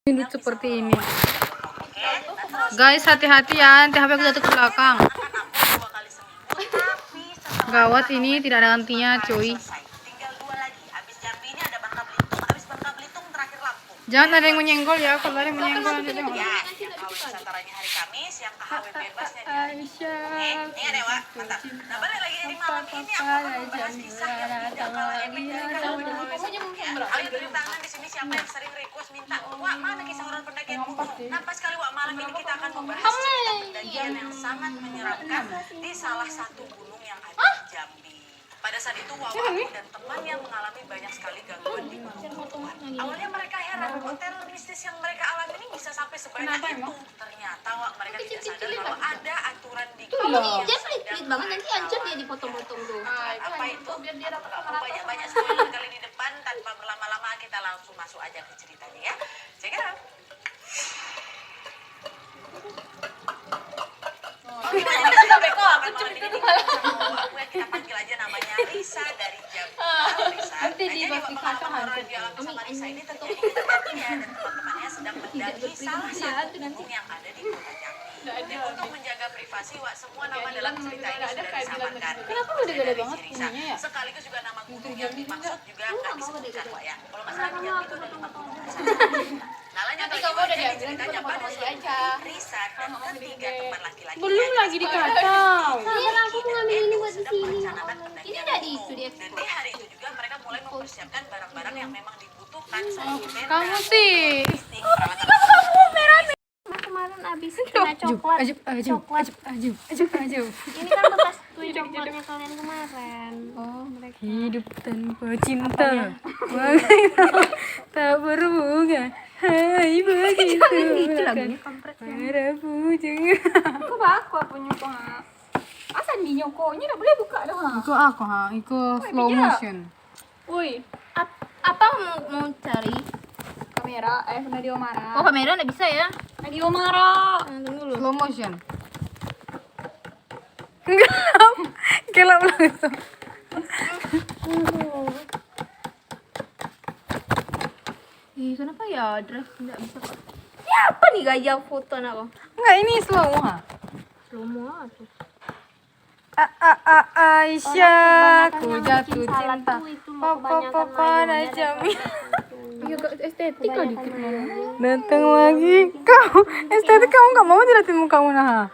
Hidup seperti ini. Guys, hati-hati ya, nanti HP aku jatuh ke belakang. Gawat, ini tidak ada gantinya, cuy. Jangan ada yang menyenggol ya, kalau ada yang menyenggol nanti tengok. Antaranya hari Kamis yang KHW bebasnya di hari Minggu. Ini ada Wak, mantap. Nah balik lagi di malam ini aku akan membahas kisah yang tidak kalah epic dari KHW Ayo tulis tangan di sini siapa yang sering request minta Wak mana kisah horor pendakian kuno. Nah pas kali Wak malam ini kita akan membahas cerita pendakian yang sangat menyeramkan di salah satu gunung yang ada di Jambi. Pada saat itu Wawa dan temannya mengalami banyak sekali gangguan di penutupan. Awalnya mereka heran, kok teror mistis yang mereka alami ini bisa sampai sebanyak itu. Ternyata mereka tidak sadar bahwa ada aturan di gunung. Dia pelit-pelit banget, nanti hancur dia dipotong-potong tuh. Apa itu? Banyak spoiler kali di depan. Tanpa berlama-lama kita langsung masuk aja ke ceritanya ya. Check it out. Kita panggil aja namanya Risa dari Jambi. Risa. Nanti di pengalaman horor yang dialami sama Risa ini terjadi ketika dia dan teman-temannya sedang mendaki salah satu gunung yang ada di Kota Jambi. Dan untuk menjaga privasi, Wak, semua nama dalam cerita ini sudah disamakan. Kenapa gede-gede banget Risa. gunungnya ya? Sekaligus juga nama gunung yang dimaksud juga nggak disebutkan, Wak ya. Kalau nggak salah di Jambi itu ada 5 gunung. Nah lanjut lagi Wak, jadi ceritanya pada suatu Risa dan ketiga teman laki-laki. Belum lagi dikacau. Iya, aku mau ngambil ini buat di sini. Ini dari itu dia. Dan di hari itu juga mereka mulai mempersiapkan barang-barang yang memang dibutuhkan seperti tenda, Kamu sih. listrik, peralatan. Kemarin abis kena coklat. Ajub. Ini kan bekas kue coklatnya kalian kemarin. Oh, mereka. hidup tanpa cinta. Tak berbunga. Hai begitu. Itu lagunya kampret. Para bujang. Kok aku punya kok. Asal di nyokoknya enggak boleh buka dong. Iko aku iko slow motion. Woi, apa mau cari kamera? Nadio marah. Oh, kamera enggak bisa ya? Nadio marah. Tunggu dulu. Slow motion. Gelap langsung. Kenapa ya drive enggak bisa, Pak? Ini apa nih gaya foto aku? Enggak, ini slow ha. Slow mo tuh. Aisyah, ku jatuh cinta. Papa Jamil. Iya, estetika dikit. Datang lagi kau. Estetik kamu nggak mau jelatin mukamu nah.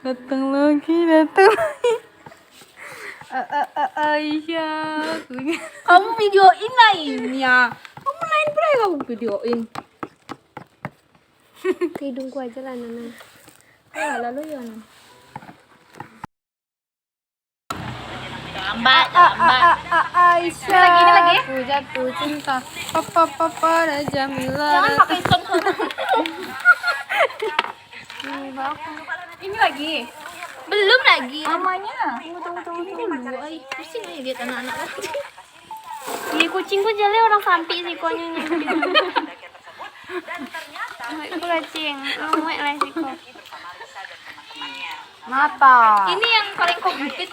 Datang lagi. Aisyah. Kamu videoin lah ini ya. Kamu main pula ya kamu videoin. Hidungku aja lah Nana. Lalu ya Nana. Lambat. Aisyah. Lagi. Ku jatuh cinta. Papa Jamila. Jangan pakai sound. Ini lagi. Belum lagi. Namanya. Tunggu. Ay, pusing aja lihat anak-anak lagi. Ini kucingku jale orang samping sih konyolnya. Itu kucing. Ngomong lah sih kok. Kenapa? Ini yang paling komplit.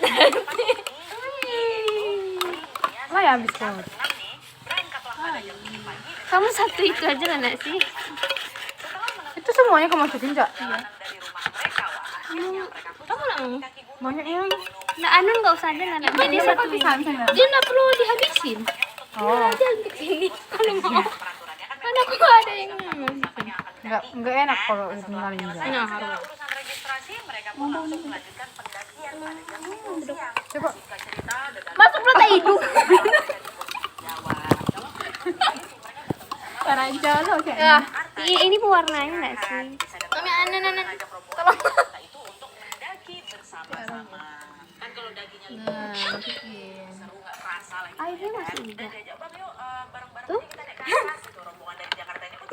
Lah ya habis kau. Kamu satu itu aja lah nak sih. Itu semuanya kamu masukin, Jak? Kamu nak mau? Banyak yang. Nah, anu nggak usah aja nak. Jadi satu. Dia nggak perlu dihabisin. Oh. Aja untuk sini. Kalau mau. Kan aku ada yang Enggak enak kalau ditinggalin, Jak. Nah, harus. Urusan registrasi mereka pun langsung melanjutkan pendakian pada jam 10 siang. Coba. Cerita dengan Masuk mata hidung. Parajalo kayak. Ya, ini pewarnanya nggak sih? Kami anak-anak. Tolong. itu untuk mendaki bersama-sama. Kan kalau dakinya Nah, seru nggak kerasa lagi. Airnya masih Dan enggak. diajak Bang yuk bareng-bareng aja kita naik ke atas. Itu rombongan dari Jakarta ini pun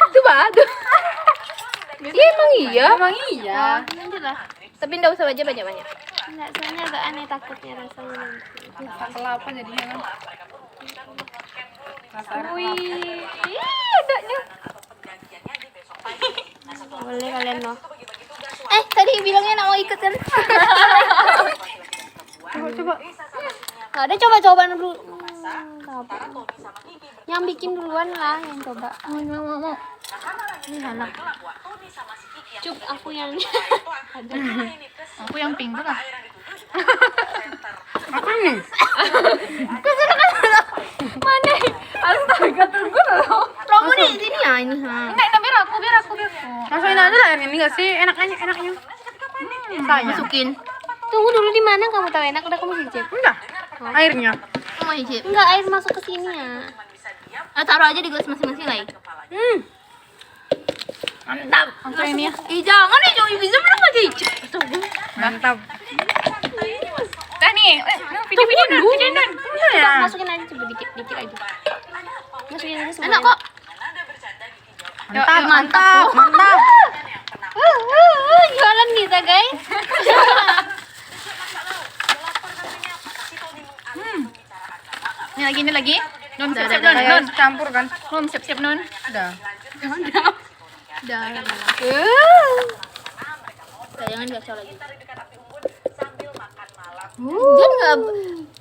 Itu badu. Iya emang iya. Emang iya. Lanjut lah. Tapi nggak usah baca banyak. Nggak, soalnya agak aneh takutnya rasanya nanti. Kelapa jadinya kan. Wih, adanya. pendakiannya di besok pagi. Nah setelah Boleh kalian loh. bagi-bagi tugas Tadi bilangnya nak mau ikut kan? Coba. Risa sama timnya Nggak ada coba-coba dulu. Tara, Tony sama Kiki Yang bikin duluan lah, yang coba. Mau. Nah, Ini anak. gelap, Wak. Tony sama si Kiki yang Cuk, punya aku jiwa yang kegelapan itu, ini ke Aku yang pink tuh lah. air yang dituju center. Apa nih? Mana? Astaga, tunggu dulu. Kamu di sini ya ini, ha. Enggak, biar aku. Masukin aja lah air ini nggak sih? Enaknya. Saya. Masukin. Tunggu dulu di mana kamu tahu enak udah kamu cicip. Udah. Airnya. Kamu cicip. Enggak, air masuk ke sini ya. Taruh aja di gelas masing-masing lagi. Mantap. Aku ini ya. Jangan nih, jangan bisa belum lagi. Mantap. Dah nih. Video dulu. Udah ya. Masukin aja coba dikit aja. Masukin aja semua. Enak kok. Mantap. Jualan kita, guys. Ini lagi. Non Dah, siap-siap dah, non. Kayak Non. campur kan? Non siap-siap non. Udah. Udah. Jangan kacau lagi. Dia nggak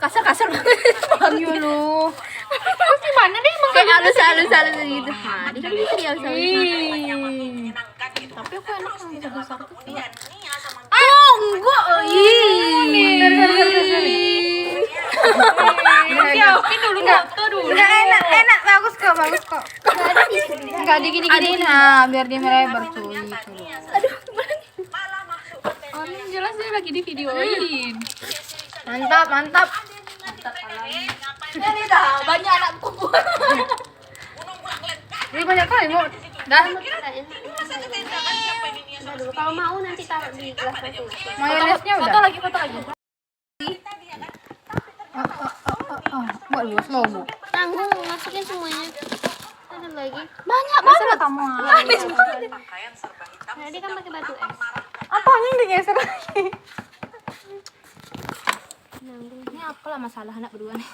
kasar banget. Ayo lu. Gimana deh emang kayak halus gitu. Nah, dia kan bisa dihalus-halus. Tapi aku enak sama besar-besar. Kemudian Nia sama Oh, enggak. Siapin dulu foto dulu. Udah enak. Bagus kok. Enggak digini-giniin. Nah, biar dia melebar cuy. Oh, ini jelas dia lagi di videoin. Mantap. Ini dah banyak anak kumpul. Ini banyak kali mau. Dah. Kalau mau nanti taruh di gelas masing. Mayonesnya Foto udah. lagi. Buat lu slow mo. Tanggung masukin semuanya. Ada lagi. Banyak banget. Kamu. pakaian serba hitam. Nah, dia kan pakai batu es. Apanya yang digeser lagi? Nanggung. Ini apalah masalah anak berdua nih.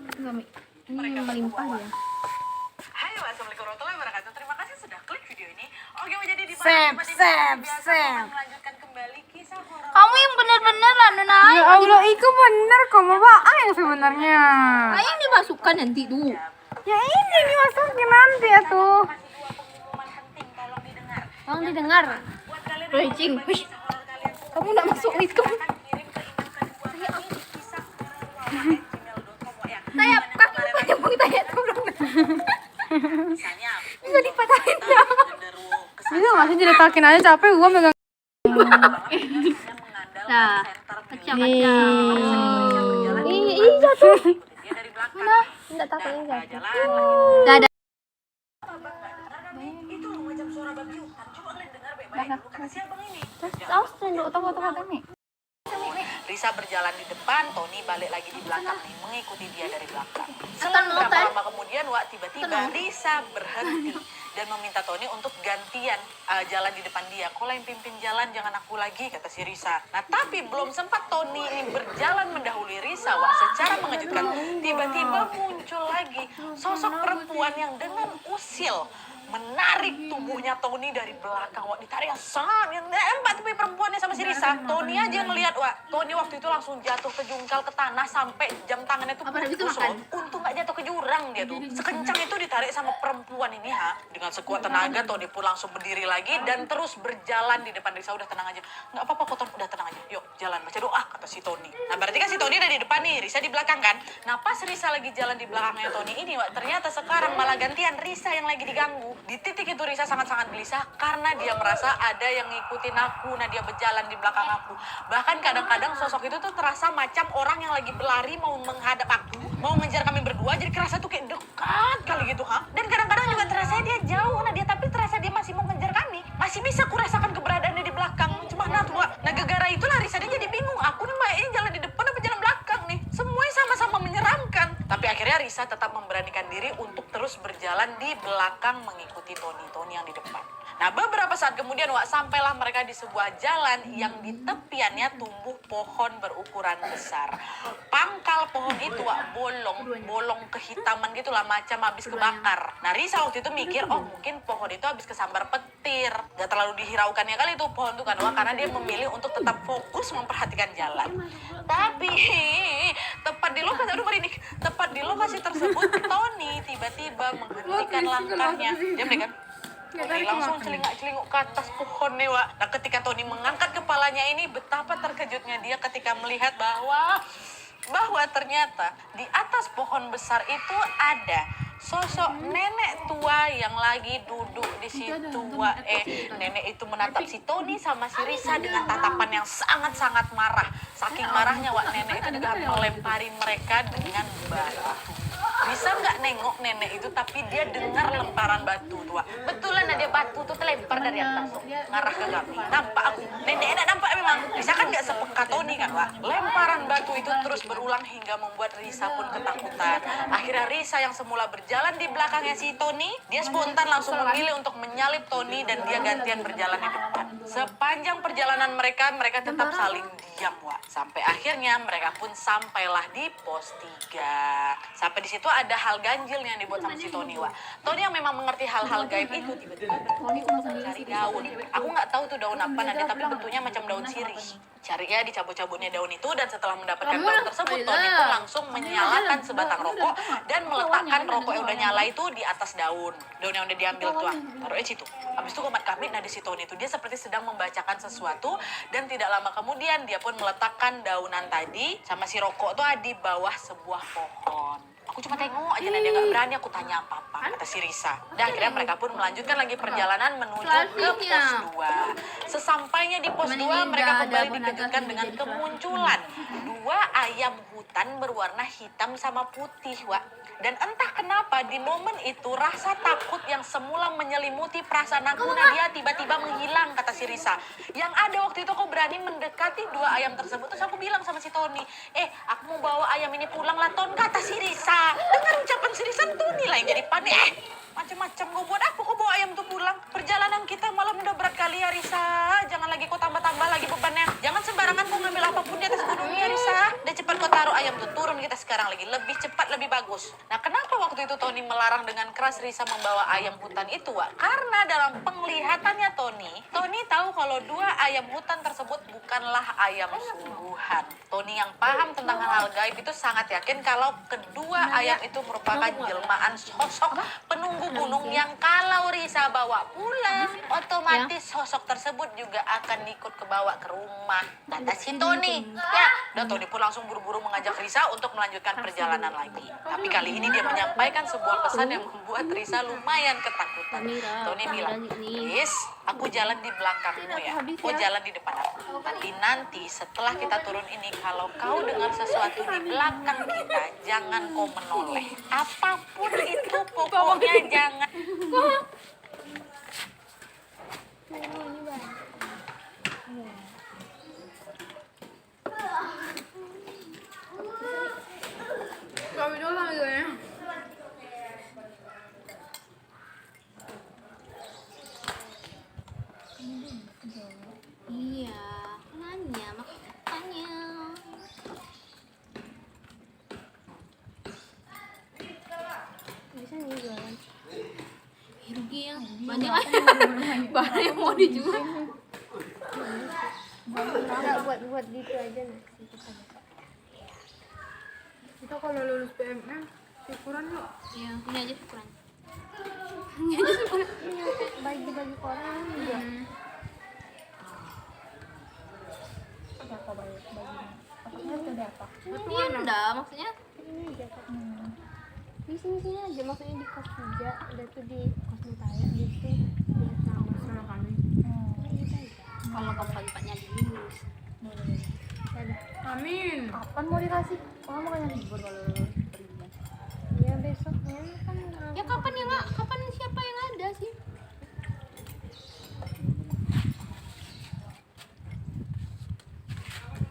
Ini melimpah dia. Hai, wassalamualaikum warahmatullahi wabarakatuh. Terima kasih sudah klik video ini. Oke, mau jadi di Sep. melanjutkan kembali kisah horor. Kamu yang benar-benar lah, Nona. Ya Allah, itu bener kok Bapak yang sebenarnya. Yang dimasukkan nanti tuh. Ya ini dimasukin nanti ya tuh. Kasih dua pengumuman penting, tolong didengar. Tolong didengar. Buat kalian Woi, Cing. yang kisah horor kalian semua, Kamu nggak masuk itu. silakan kirim ke email kedua kami di kisahhororwawa@gmail.com ya. Saya kaki banyak banget tanya tolong. Misalnya Bisa dipatahin ya. genderuwo kesan Bisa nggak sih diretakin aja capek gua megang. Nah, center kacau-kacau. Ih, jatuh. dia dari belakang. Enggak takut ini jatuh. Jalan lagi. Dadah. Itu macam suara babiutan. Coba kalian dengar baik-baik. Kata si abang ini. Tahu sendok foto-foto nih. Risa berjalan di depan, Tony balik lagi di belakang nih, mengikuti dia dari belakang. Atau Selang berapa nonton. lama kemudian, tiba-tiba Risa berhenti dan meminta Tony untuk gantian jalan di depan dia. Kau yang pimpin jalan, jangan aku lagi, kata si Risa. Nah, tapi belum sempat Tony ini berjalan mendahului Risa, secara mengejutkan, tiba-tiba muncul lagi sosok perempuan yang dengan usil menarik tubuhnya Tony dari belakang. Ditarik yang sangat empat tapi perempuannya sama si Risa. Tony aja ngelihat, Tony waktu itu langsung jatuh kejungkal ke tanah sampai jam tangannya tuh Apa habis itu putus. makan? Untung nggak jatuh ke jurang dia tuh. Sekencang itu ditarik sama perempuan ini, Dengan sekuat tenaga Tony pun langsung berdiri lagi dan terus berjalan di depan Risa. Udah tenang aja. Nggak apa-apa kok, Ton. Udah tenang aja. Yuk, jalan baca doa, kata si Tony. Nah, berarti kan si Tony udah di depan nih, Risa di belakang kan. Nah, pas Risa lagi jalan di belakangnya Tony ini, ternyata sekarang malah gantian Risa yang lagi diganggu. Di titik itu Risa sangat-sangat gelisah karena dia merasa ada yang ngikutin aku. Nah, dia berjalan di belakang aku. Bahkan kadang-kadang sosok itu tuh terasa macam orang yang lagi berlari mau menghadap aku, mau ngejar kami berdua, jadi kerasa tuh kayak dekat kali gitu, Dan kadang-kadang juga terasa dia jauh, tapi terasa dia masih mau ngejar kami. Masih bisa kurasakan keberadaannya di belakang. Cuma nah gara-gara itulah Risa dia jadi bingung. Aku nih ini jalan di depan apa jalan belakang nih? Semuanya sama-sama menyeramkan. Tapi akhirnya Risa tetap memberanikan diri untuk terus berjalan di belakang mengikuti Tony yang di depan. Nah, beberapa saat kemudian Wak, sampailah mereka di sebuah jalan yang di tepiannya tumbuh pohon berukuran besar. Pangkal pohon itu Wak, bolong kehitaman gitulah, macam habis kebakar. Nah, Risa waktu itu mikir, oh mungkin pohon itu habis kesambar petir. Gak terlalu dihiraukannya kali itu pohon itu kan Wak, karena dia memilih untuk tetap fokus memperhatikan jalan. Tapi tepat di lokasi, aduh merinding, tepat di lokasi tersebut Tony tiba-tiba menghentikan langkahnya. Diam deh kan? Tony langsung celingak-celinguk ke atas pohon nih Wak. Nah, ketika Tony mengangkat kepalanya ini, betapa terkejutnya dia ketika melihat bahwa ternyata di atas pohon besar itu ada sosok nenek tua yang lagi duduk di situ Wak. Nenek itu menatap si Tony sama si Risa dengan tatapan yang sangat-sangat marah. Saking marahnya Wak, nenek itu juga melempari mereka dengan batu. Bisa nggak nengok nenek itu, tapi dia dengar lemparan batu tuh Wak. Betulan ada batu tuh terlempar dari atas tuh, ngarah ke kami. Nampak aku, nenek enak nampak memang. Risa kan nggak sepeka Tony kan Wak. Lemparan batu itu terus berulang hingga membuat Risa pun ketakutan. Akhirnya Risa yang semula berjalan di belakangnya si Tony, dia spontan langsung memilih untuk menyalip Tony dan dia gantian berjalan di depan. Sepanjang perjalanan mereka tetap saling diam Wak. Sampai akhirnya mereka pun sampailah di pos 3. Sampai di situ ada hal ganjil yang dibuat sama si Tony Wak. Tony yang memang mengerti hal-hal gaib itu tiba-tiba cari daun. Aku nggak tahu tuh daun apa nanti, tapi bentuknya macam daun sirih. Carinya dicabut-cabutnya daun itu, dan setelah mendapatkan daun tersebut, Tony pun langsung menyalakan sebatang rokok dan meletakkan rokok yang udah nyala itu di atas daun yang udah diambil tuh, taruhnya situ. Habis itu komat kamit, nah di si Tony itu dia seperti sedang membacakan sesuatu, dan tidak lama kemudian dia pun meletakkan daunan tadi sama si rokok tuh di bawah sebuah pohon. Aku cuma tengok aja, nah dia nggak berani aku tanya apa-apa, kata si Risa. Dan akhirnya mereka pun melanjutkan lagi perjalanan menuju ke pos 2. Sesampainya di pos 2, mereka kembali dikejutkan dengan kemunculan 2 ayam hutan berwarna hitam sama putih Wak. Dan entah kenapa di momen itu rasa takut yang semula menyelimuti perasaan aku Nadia tiba-tiba menghilang, kata si Risa. Yang ada waktu itu aku berani mendekati 2 ayam tersebut, terus aku bilang sama si Tony, aku mau bawa ayam ini pulang lah Ton, kata si Risa. Dengar ucapan si Risa, Tony lah yang jadi panik. Macam-macam kau buat apa kau bawa ayam tuh pulang? Perjalanan kita malam udah berat kali ya Risa. Jangan lagi kau tambah-tambah lagi bebannya. Jangan sembarangan kau ngambil apapun di atas gunung ya Risa. Udah cepat kau taruh ayam tuh, turun kita sekarang lagi. Lebih cepat lebih bagus. Nah, kenapa waktu itu Tony melarang dengan keras Risa membawa ayam hutan itu Wak? Karena dalam penglihatannya Tony tahu kalau 2 ayam hutan tersebut bukanlah ayam sungguhan. Tony yang paham tentang hal-hal gaib itu sangat yakin kalau kedua ayam itu merupakan jelmaan sosok penunggu gunung yang kalau Risa bawa pulang, otomatis sosok tersebut juga akan ikut kebawa ke rumah, kata si Tony. Dan Tony pun langsung buru-buru mengajak Risa untuk melanjutkan perjalanan lagi. Tapi kali ini dia menyampaikan sebuah pesan yang membuat Risa lumayan ketakutan. Tony bilang, "Riz, aku jalan di belakangmu ya, kau jalan di depan aku. Tapi nanti setelah kita turun ini, kalau kau dengar sesuatu di belakang kita, jangan kau menoleh. Apapun itu, pokoknya jangan." Iya, nanya makanya. Bisa nih jualan. Rugi ya, banyak barang yang mau dijual. buat gitu aja nasi Kita kalau lulus PMM, syukuran yuk. Iya, ini aja ukuran. bagi koran juga Iya enggak, maksudnya ini aja kok di sini aja, maksudnya di kos juga udah tuh di kos Mutaya gitu lihat sama kami. kalau kamu pagi-paginya dilulus. Amin. kapan mau dikasih? Oh, makanya libur kalau lulus pergian. Iya, besoknya kan Ya kapan ya nggak? Kapan siapa yang ada sih?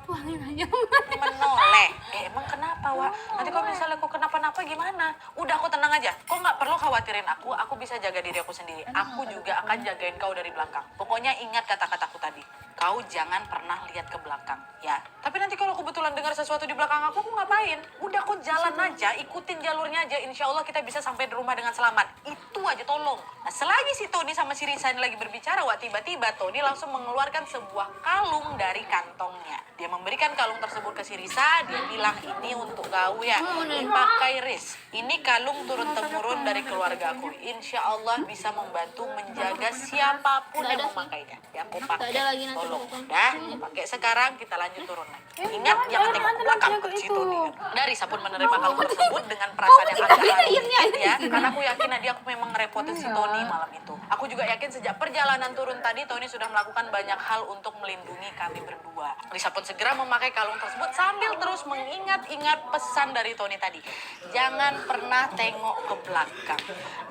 Wah, ini nanya. Menoleh. Emang kenapa Wak? Nanti kalau misalnya kau kena kenapa-napa gimana? Udah, aku tenang aja. Kau nggak perlu khawatirin aku bisa jaga diri aku sendiri. Aku juga akan jagain kau dari belakang. Pokoknya ingat kata-kataku tadi. Kau jangan pernah lihat ke belakang, ya. Tapi nanti kalau kebetulan dengar sesuatu di belakang aku ngapain? Udah, kau jalan aja, ikutin jalurnya aja. Insya Allah kita bisa sampai di rumah dengan selamat. Itu aja, tolong. Nah, selagi si Tony sama si Risa ini lagi berbicara, wah, tiba-tiba Tony langsung mengeluarkan sebuah kalung dari kantongnya. Dia memberikan kalung tersebut ke si Risa. Dia bilang, ini untuk kau ya. Dipakai, Riz. Ini kalung turun-temurun dari keluarga aku. Insya Allah bisa membantu menjaga siapapun yang memakainya. Ya, aku pakai. Tolong. Dah, pakai sekarang, kita lanjut turun lagi. Ingat, jangan tengok ke belakang ke situ nih. Dan Risa pun menerima kalung tersebut dengan perasaan yang agak haru, ya. Karena aku yakin dia aku memang ngerepotin si Tony malam itu. Aku juga yakin sejak perjalanan turun tadi, Tony sudah melakukan banyak hal untuk melindungi kami berdua. Risa pun segera memakai kalung tersebut sambil terus mengingat-ingat pesan dari Tony tadi. Jangan pernah tengok ke belakang.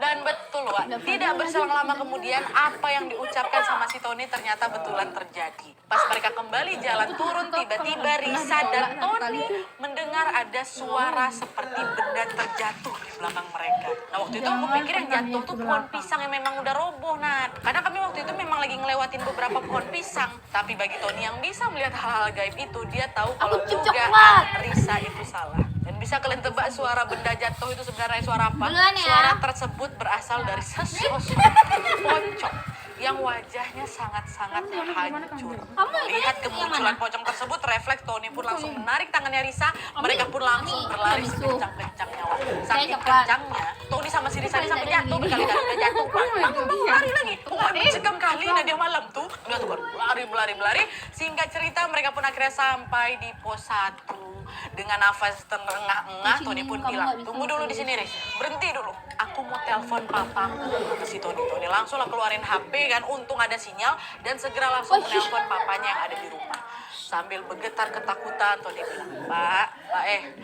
Dan betul, Wak, tidak berselang lama kemudian apa yang diucapkan sama si Tony ternyata betulan terjadi. Pas mereka kembali jalan turun, tiba-tiba Risa dan Tony mendengar ada suara seperti benda terjatuh di belakang mereka. Nah, waktu itu aku pikir yang jatuh tuh pohon pisang yang memang udah roboh, Nat. Karena kami waktu itu memang lagi ngelewatin beberapa pohon pisang. Tapi bagi Tony yang bisa melihat hal-hal gaib itu, dia tahu kalau dugaan Risa itu salah. Dan bisa kalian tebak suara benda jatuh itu sebenarnya suara apa? Suara tersebut berasal dari sesosok pocong yang wajahnya sangat-sangat hancur. Lihat kemunculan pocong tersebut, refleks Tony pun langsung menarik tangannya Risa. Mereka pun langsung berlari sekencang-kencangnya. Saking kencangnya, Tony sama si Risa ini sampai jatuh berkali-kali. Udah jatuh, lari lagi. Pokoknya mencegam kali dia malam tuh. Udah tuh, berlari. Singkat cerita, mereka pun akhirnya sampai di pos 1. Dengan nafas terengah-engah, Tony pun bilang, tunggu dulu di sini, Riz. Berhenti dulu. Aku mau telepon papaku, kata si Tony. Tony langsung lah keluarin HP kan, untung ada sinyal, dan segera langsung menelpon papanya yang ada di rumah. Sambil bergetar ketakutan, Tony bilang, Pak,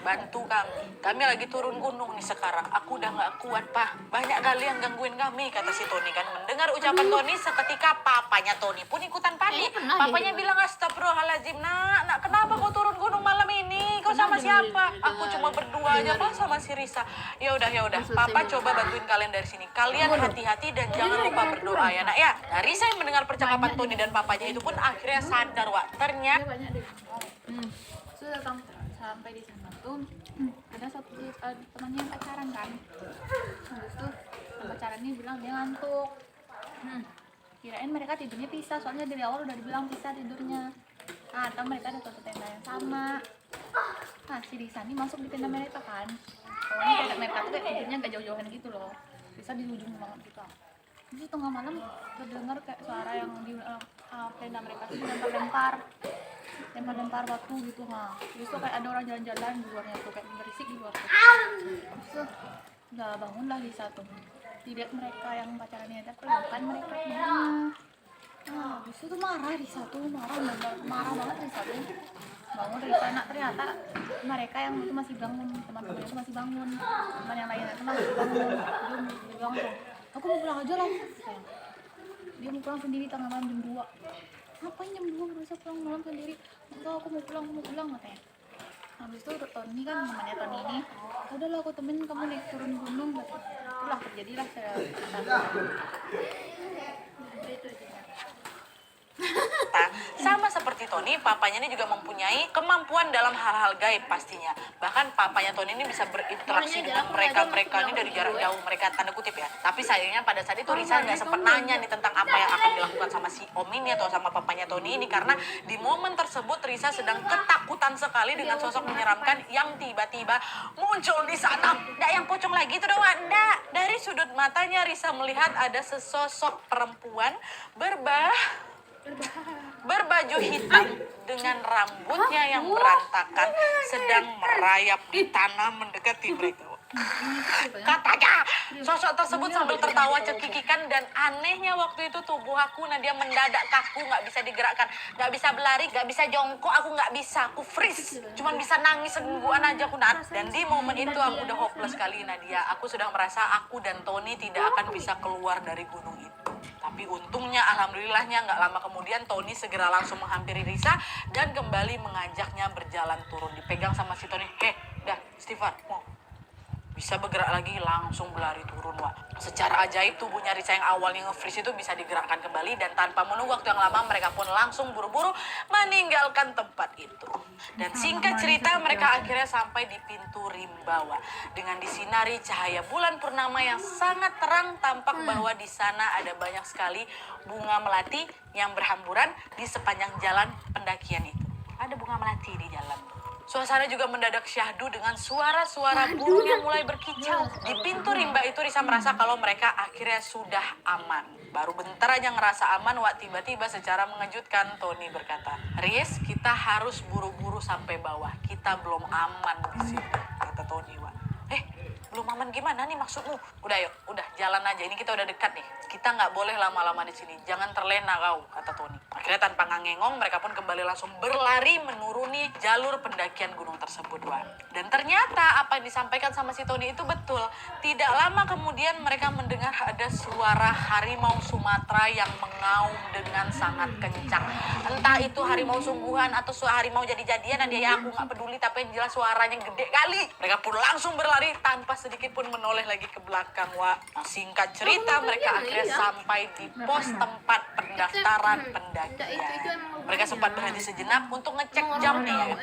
bantu kami. Kami lagi turun gunung nih sekarang. Aku udah gak kuat, Pak. Banyak kali yang gangguin kami, kata si Tony kan. Mendengar ucapan Tony, seketika papanya Tony pun ikutan panik. Papanya bilang, astagfirullahaladzim, nak, kenapa kau turun gunung malam ini? Kau sama siapa? Aku cuma berdua aja, Pak, sama si Risa. Ya udah. Papa coba bantuin kalian dari sini. Kalian hati-hati dan jangan lupa berdoa ya, nak ya. Nah, Risa yang mendengar percakapan Tony dan papanya itu pun akhirnya sadar, Wak. Ternyata Sudah sampai di sana tuh ada satu temannya yang pacaran kan. Habis itu pacarannya bilang dia ngantuk. Kirain mereka tidurnya pisah, soalnya dari awal udah dibilang pisah tidurnya. Nah, atau mereka ada satu tenda yang sama. Nah, si Risa nih masuk di tenda mereka kan. Soalnya tenda mereka tuh kayak tidurnya gak jauh-jauhan gitu loh. Risa di ujung banget gitu. Terus tengah malam terdengar kayak suara yang di tenda mereka tuh lempar batu gitu. Nah, terus tuh kayak ada orang jalan-jalan di luarnya tuh, kayak berisik di luar tuh. Terus tuh udah bangun lah Risa tuh. Dilihat mereka yang pacarannya ada pelukan mereka gimana. Nah, habis itu marah Risa tuh, marah banget Risa tuh. Bangun Risa, nak ternyata mereka yang itu masih bangun, teman-teman itu masih bangun, teman yang lainnya itu masih bangun. Dia bilang tuh, aku mau pulang aja lah, sayang. Dia mau pulang sendiri tengah malam jam 2. Ngapain jam 2 bisa pulang malam sendiri? Enggak, aku mau pulang katanya. Habis itu Tony kan, namanya Tony ini, udahlah aku temenin kamu naik turun gunung katanya. Itulah terjadilah saya. Sama seperti Tony, papanya ini juga mempunyai kemampuan dalam hal-hal gaib pastinya. Bahkan papanya Tony ini bisa berinteraksi dengan mereka ini dari jarak jauh, mereka tanda kutip ya. Tapi sayangnya pada saat itu Risa nggak sempat nanya nih tentang apa yang akan dilakukan sama si Om ini atau sama papanya Tony ini, karena di momen tersebut Risa sedang ketakutan sekali dengan sosok menyeramkan yang tiba-tiba muncul di sana. Nggak yang pocong lagi itu doang, nggak. Dari sudut matanya Risa melihat ada sesosok perempuan berbaju hitam dengan rambutnya yang berantakan sedang merayap di tanah mendekati mereka. Katanya sosok tersebut sambil tertawa cekikikan, dan anehnya waktu itu tubuh aku Nadia mendadak kaku, nggak bisa digerakkan, nggak bisa berlari, nggak bisa jongkok, aku nggak bisa, aku freeze, cuman bisa nangis sengguan aja aku Nat. Dan di momen itu aku udah hopeless sekali Nadia, aku sudah merasa aku dan Tony tidak akan bisa keluar dari gunung itu. Tapi untungnya, alhamdulillahnya nggak lama kemudian Tony segera langsung menghampiri Risa dan kembali mengajaknya berjalan turun, dipegang sama si Tony. Dah, Stefan, mau bisa bergerak lagi, langsung berlari turun, Wak. Secara ajaib tubuhnya Risa yang awalnya nge-freeze itu bisa digerakkan kembali, dan tanpa menunggu waktu yang lama mereka pun langsung buru-buru meninggalkan tempat itu. Dan singkat cerita mereka akhirnya sampai di pintu rimba, Wak. Dengan disinari cahaya bulan purnama yang sangat terang, tampak bahwa di sana ada banyak sekali bunga melati yang berhamburan di sepanjang jalan pendakian itu. Ada bunga melati di jalan. Suasana juga mendadak syahdu dengan suara-suara burung yang mulai berkicau. Di pintu rimba itu Risa merasa kalau mereka akhirnya sudah aman. Baru bentar aja ngerasa aman, Wak, tiba-tiba secara mengejutkan Tony berkata, "Riz, kita harus buru-buru sampai bawah. Kita belum aman di sini," kata Tony, Wak. Belum aman gimana nih maksudmu? Udah yuk, udah jalan aja. Ini kita udah dekat nih. Kita nggak boleh lama-lama di sini. Jangan terlena kau, kata Tony. Akhirnya tanpa ngangengong, mereka pun kembali langsung berlari menuruni jalur pendakian gunung tersebut, Wak. Dan ternyata apa yang disampaikan sama si Tony itu betul. Tidak lama kemudian mereka mendengar ada suara harimau Sumatera yang mengaum dengan sangat kencang. Entah itu harimau sungguhan atau suara harimau jadi-jadian, ya aku nggak peduli. Tapi yang jelas suaranya gede kali. Mereka pun langsung berlari tanpa sedikit pun menoleh lagi ke belakang, Wak. Nah, singkat cerita, mereka akhirnya sampai di pos tempat pendaftaran pendakian. Mereka sempat berhenti sejenak untuk ngecek jam nih.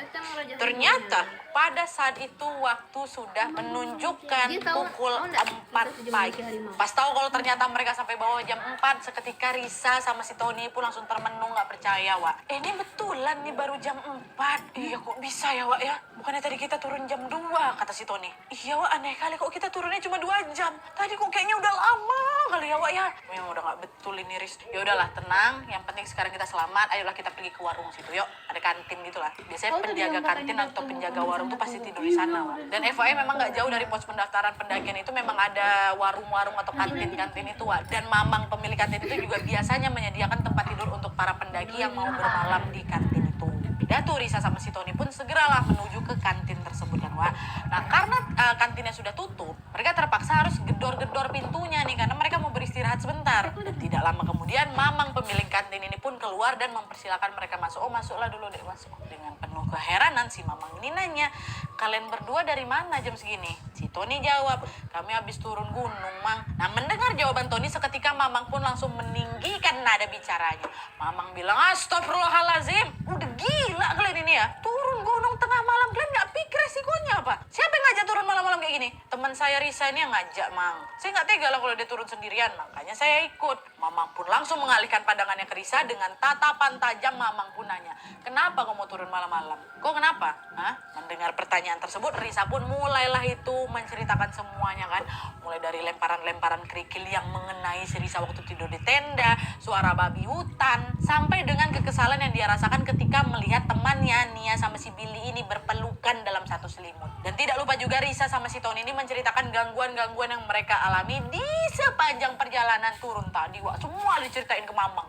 Ternyata pada saat itu waktu sudah menunjukkan pukul 4 pagi. Pas tahu kalau ternyata mereka sampai bawah jam 4, seketika Risa sama si Tony pun langsung termenung gak percaya, Wak. Ini betulan nih baru jam 4. Iya kok bisa ya, Wak ya? Bukannya tadi kita turun jam 2, kata si Tony. Iya, Wak, aneh kali kok kita turunnya cuma 2 jam. Tadi kok kayaknya udah lama kali ya, Wak ya? Memang udah gak betul ini, Riz. Ya udahlah, tenang. Yang penting sekarang kita selamat. Ayolah kita pergi ke warung situ, yuk. Ada kantin gitu lah. Biasanya penjaga kantin atau penjaga warung tuh pasti tidur di sana, Wak. Dan FYI memang gak jauh dari pos pendaftaran pendakian itu memang ada warung-warung atau kantin-kantin itu, Wak. Dan mamang pemilik kantin itu juga biasanya menyediakan tempat tidur untuk para pendaki yang mau bermalam di kantin itu. Udah tuh Risa sama si Tony pun segeralah menuju ke kantin tersebut kan, Wak. Nah karena kantinnya sudah tutup, mereka terpaksa harus gedor-gedor pintunya nih karena mereka mau beristirahat sebentar. Dan tidak lama kemudian mamang pemilik kantin ini pun keluar dan mempersilahkan mereka masuk. Oh masuklah dulu deh, masuk. Dengan penuh keheranan si mamang ini nanya, "Kalian berdua dari mana jam segini?" Si Tony jawab, "Kami habis turun gunung, Mang." Nah mendengar jawaban Tony seketika mamang pun langsung meninggikan nada bicaranya. Mamang bilang, "Astagfirullahaladzim, udah gila kalian ini ya, turun gunung tengah malam, kalian gak pikir resikonya apa? Siapa yang ngajak turun malam-malam kayak gini?" "Teman saya Risa ini yang ngajak, Mang. Saya gak tega lah kalau dia turun sendirian, makanya saya ikut." Mamang pun langsung mengalihkan pandangannya ke Risa dengan tatapan tajam. Mamang pun nanya, "Kenapa kamu turun malam-malam? Kok kenapa?" Hah? Mendengar pertanyaan tersebut, Risa pun mulailah itu menceritakan semuanya kan. Mulai dari lemparan-lemparan kerikil yang mengenai si Risa waktu tidur di tenda, suara babi hutan, sampai dengan kekesalan yang dia rasakan ketika melihat temannya Nia sama si Billy ini berpelukan dalam satu selimut. Dan tidak lupa juga Risa sama si Tony ini menceritakan gangguan-gangguan yang mereka alami di sepanjang perjalanan turun tadi, Wak. Semua diceritain ke mamang.